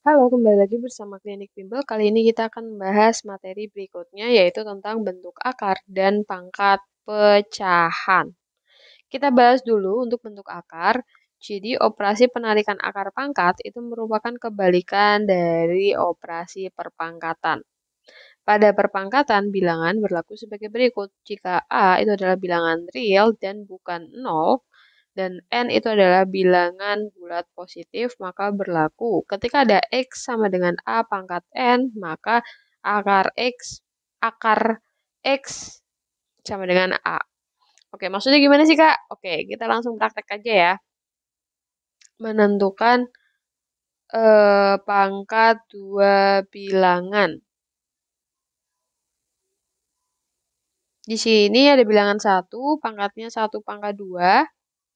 Halo, kembali lagi bersama Klinik Bimbel. Kali ini kita akan membahas materi berikutnya, yaitu tentang bentuk akar dan pangkat pecahan. Kita bahas dulu untuk bentuk akar. Jadi, operasi penarikan akar pangkat itu merupakan kebalikan dari operasi perpangkatan. Pada perpangkatan, bilangan berlaku sebagai berikut. Jika A itu adalah bilangan real dan bukan 0, dan N itu adalah bilangan bulat positif, maka berlaku. Ketika ada X sama dengan A pangkat N, maka akar X sama dengan A. Oke, maksudnya gimana sih, Kak? Oke, kita langsung praktek aja ya. Menentukan pangkat dua bilangan. Di sini ada bilangan 1, pangkatnya 1 pangkat 2,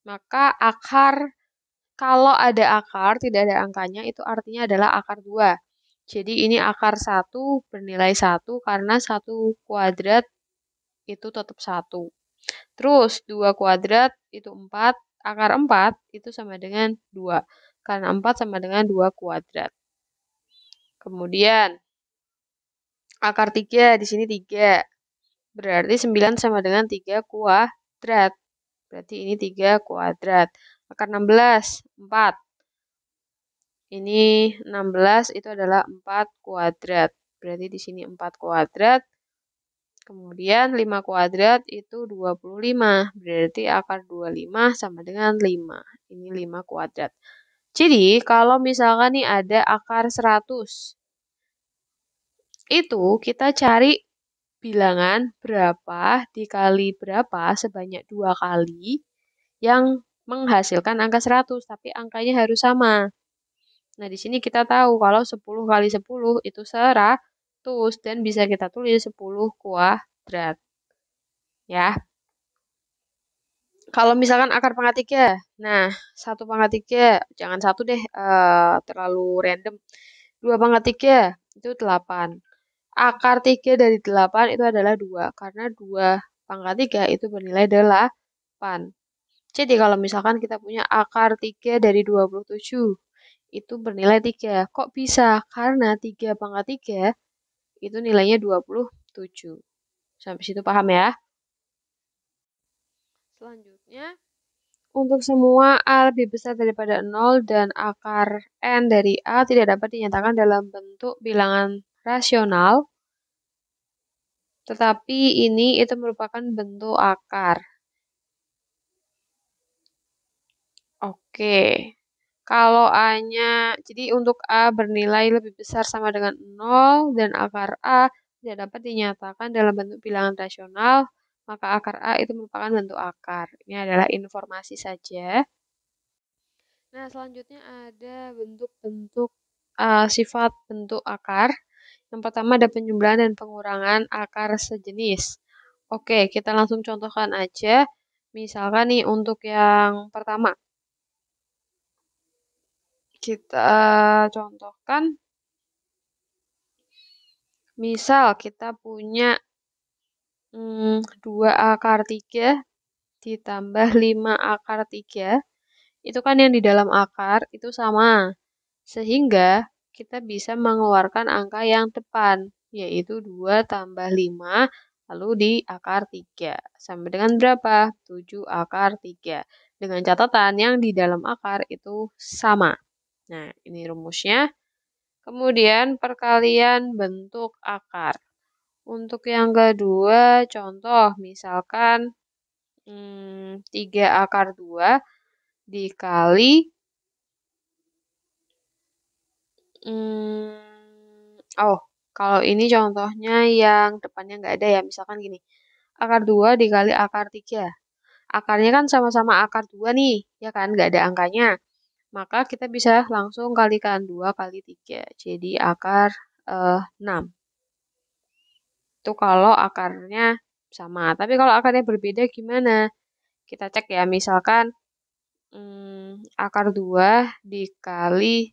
maka akar, kalau ada akar, tidak ada angkanya, itu artinya adalah akar 2. Jadi ini akar 1 bernilai 1 karena 1 kuadrat itu tetap 1. Terus 2 kuadrat itu 4, akar 4 itu sama dengan 2. Karena 4 sama dengan 2 kuadrat. Kemudian akar 3 di sini 3. Berarti 9 sama dengan 3 kuadrat. Berarti ini 3 kuadrat. Akar 16, 4. Ini 16 itu adalah 4 kuadrat. Berarti di sini 4 kuadrat. Kemudian 5 kuadrat itu 25. Berarti akar 25 sama dengan 5. Ini 5 kuadrat. Jadi kalau misalkan nih ada akar 100. Itu kita cari bilangan berapa dikali berapa sebanyak 2 kali yang menghasilkan angka 100. Tapi angkanya harus sama. Nah, di sini kita tahu kalau 10 kali 10 itu 100 dan bisa kita tulis 10 kuadrat. Ya. Kalau misalkan akar pangkat 3, nah 1 pangkat 3, jangan 1 deh, terlalu random. 2 pangkat 3 itu 8. Akar 3 dari 8 itu adalah 2, karena 2 pangkat 3 itu bernilai 8. Jadi kalau misalkan kita punya akar 3 dari 27, itu bernilai 3. Kok bisa? Karena 3 pangkat 3 itu nilainya 27. Sampai situ paham ya? Selanjutnya, untuk semua A lebih besar daripada 0 dan akar N dari A tidak dapat dinyatakan dalam bentuk bilangan rasional, tetapi ini itu merupakan bentuk akar. Oke. Kalau A-nya, jadi untuk A bernilai lebih besar sama dengan 0 dan akar A tidak dapat dinyatakan dalam bentuk bilangan rasional, maka akar A itu merupakan bentuk akar. Ini adalah informasi saja. Nah, selanjutnya ada bentuk-bentuk sifat bentuk akar. Yang pertama ada penjumlahan dan pengurangan akar sejenis. Oke, kita langsung contohkan aja. Misalkan nih untuk yang pertama. Kita contohkan, misal kita punya 2 akar 3 ditambah 5 akar 3, itu kan yang di dalam akar itu sama. Sehingga kita bisa mengeluarkan angka yang depan, yaitu 2 tambah 5, lalu di akar 3. Sama dengan berapa? 7 akar 3. Dengan catatan yang di dalam akar itu sama. Nah, ini rumusnya. Kemudian perkalian bentuk akar. Untuk yang kedua, contoh misalkan 3 akar 2 dikali kalau ini contohnya yang depannya nggak ada ya, misalkan gini. Akar 2 dikali akar 3. Akarnya kan sama-sama akar 2 nih, ya kan, nggak ada angkanya. Maka kita bisa langsung kalikan 2 kali 3. Jadi akar 6. Itu kalau akarnya sama. Tapi kalau akarnya berbeda gimana? Kita cek ya, misalkan akar 2 dikali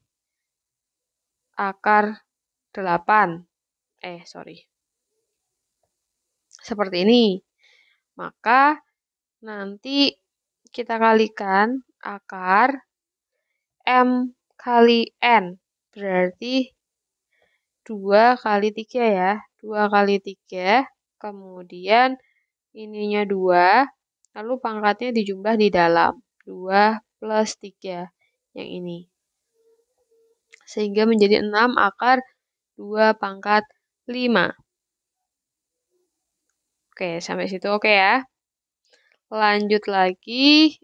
akar 8. Seperti ini. Maka nanti kita kalikan akar M kali N. Berarti 2 kali 3 ya. 2 kali 3, kemudian ininya 2, lalu pangkatnya dijumlah di dalam. 2 plus 3, yang ini. Sehingga menjadi 6 akar 2 pangkat 5. Oke, sampai situ oke ya. Lanjut lagi.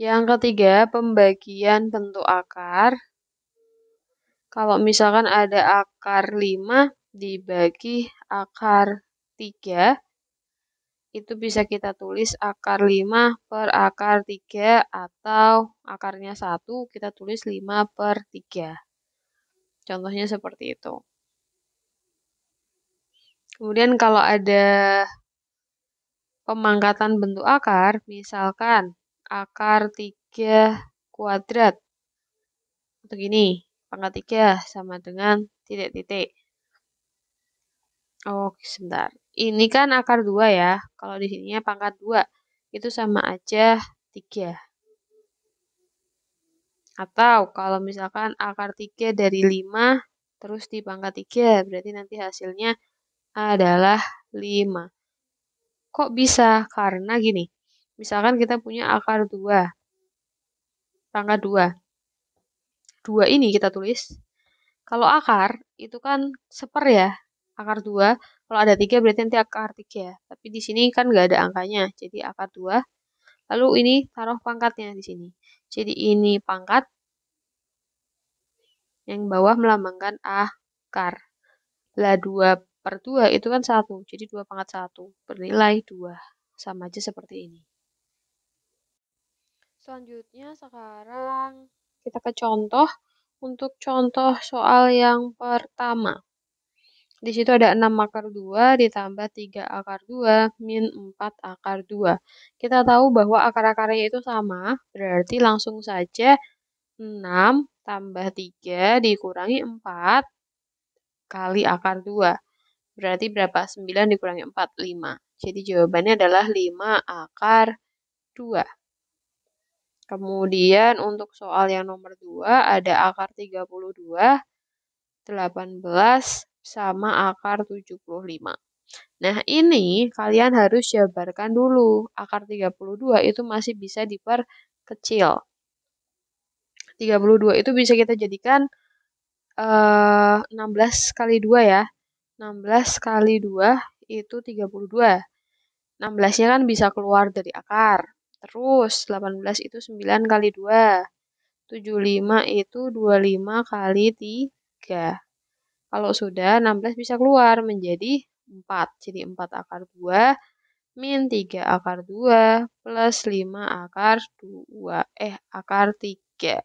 Yang ketiga, pembagian bentuk akar. Kalau misalkan ada akar 5 dibagi akar 3, itu bisa kita tulis akar 5 per akar 3 atau akarnya 1 kita tulis 5 per 3. Contohnya seperti itu. Kemudian kalau ada pemangkatan bentuk akar, misalkan akar 3 kuadrat. Atau gini, pangkat 3 sama dengan titik-titik. Oh, sebentar. Ini kan akar 2 ya. Kalau di sininya pangkat 2, itu sama aja 3. Atau kalau misalkan akar 3 dari 5, terus dipangkat 3, berarti nanti hasilnya adalah 5. Kok bisa? Karena gini, misalkan kita punya akar 2, pangkat 2. 2 ini kita tulis. Kalau akar, itu kan seper ya. Akar 2, kalau ada 3 berarti nanti akar 3. Tapi di sini kan nggak ada angkanya, jadi akar 2. Lalu ini taruh pangkatnya di sini. Jadi ini pangkat, yang bawah melambangkan akar. Lah 2 per 2 itu kan 1, jadi 2 pangkat 1, bernilai 2. Sama aja seperti ini. Selanjutnya sekarang kita ke contoh. Untuk contoh soal yang pertama. Di situ ada 6 akar 2 ditambah 3 akar 2 min 4 akar 2. Kita tahu bahwa akar-akarnya itu sama, berarti langsung saja 6 tambah 3 dikurangi 4 kali akar 2. Berarti berapa? 9 dikurangi 4, 5. Jadi jawabannya adalah 5 akar 2. Kemudian untuk soal yang nomor 2 ada akar 32, 18, sama akar 75. Nah, ini kalian harus jabarkan dulu. Akar 32 itu masih bisa diperkecil. 32 itu bisa kita jadikan 16 kali 2 ya. 16 kali 2 itu 32. 16-nya kan bisa keluar dari akar. Terus 18 itu 9 kali 2. 75 itu 25 kali 3. Kalau sudah 16 bisa keluar menjadi 4. Jadi 4 akar 2 min 3 akar 2 plus 5 akar 2. Akar 3.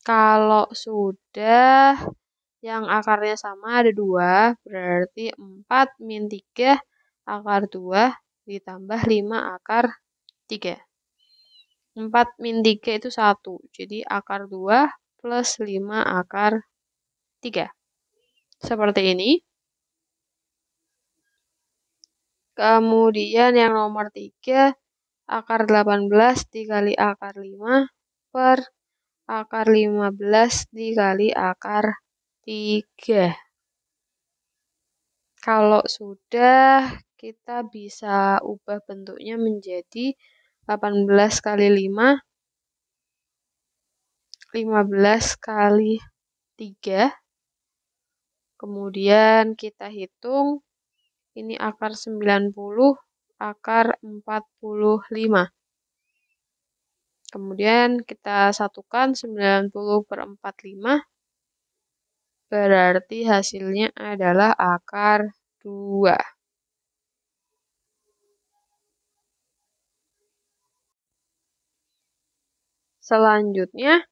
Kalau sudah yang akarnya sama ada 2, berarti 4 min 3 akar 2 ditambah 5 akar 3. 4 min 3 itu 1. Jadi akar 2 plus 5 akar 3. Seperti ini. Kemudian yang nomor 3, akar 18 dikali akar 5 per akar 15 dikali akar 3. Kalau sudah, kita bisa ubah bentuknya menjadi 18 kali 5, 15 kali 3. Kemudian kita hitung, ini akar 90, akar 45. Kemudian kita satukan 90 per 45, berarti hasilnya adalah akar 2. Selanjutnya,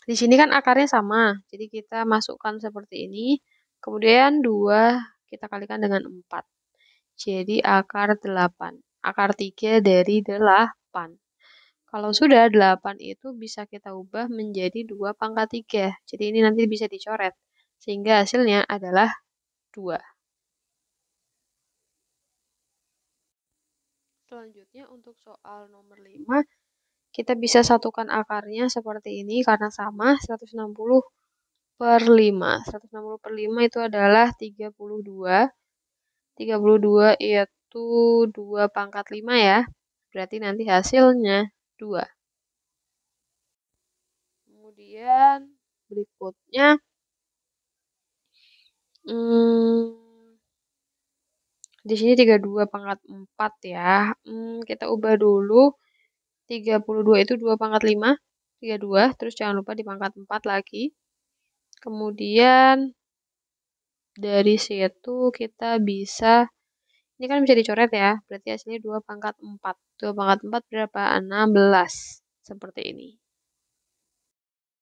di sini kan akarnya sama, jadi kita masukkan seperti ini. Kemudian 2 kita kalikan dengan 4. Jadi akar 8. Akar 3 dari 8. Kalau sudah 8 itu bisa kita ubah menjadi 2 pangkat 3. Jadi ini nanti bisa dicoret. Sehingga hasilnya adalah 2. Selanjutnya untuk soal nomor 5. Kita bisa satukan akarnya seperti ini karena sama 160/5. 160/5 itu adalah 32. 32 itu 2 pangkat 5 ya. Berarti nanti hasilnya 2. Kemudian berikutnya di sini 32 pangkat 4 ya. Kita ubah dulu. 32 itu 2 pangkat 5. 32. Terus jangan lupa dipangkat 4 lagi. Kemudian dari situ kita bisa, ini kan bisa dicoret ya. Berarti hasilnya 2 pangkat 4. 2 pangkat 4 berapa? 16. Seperti ini.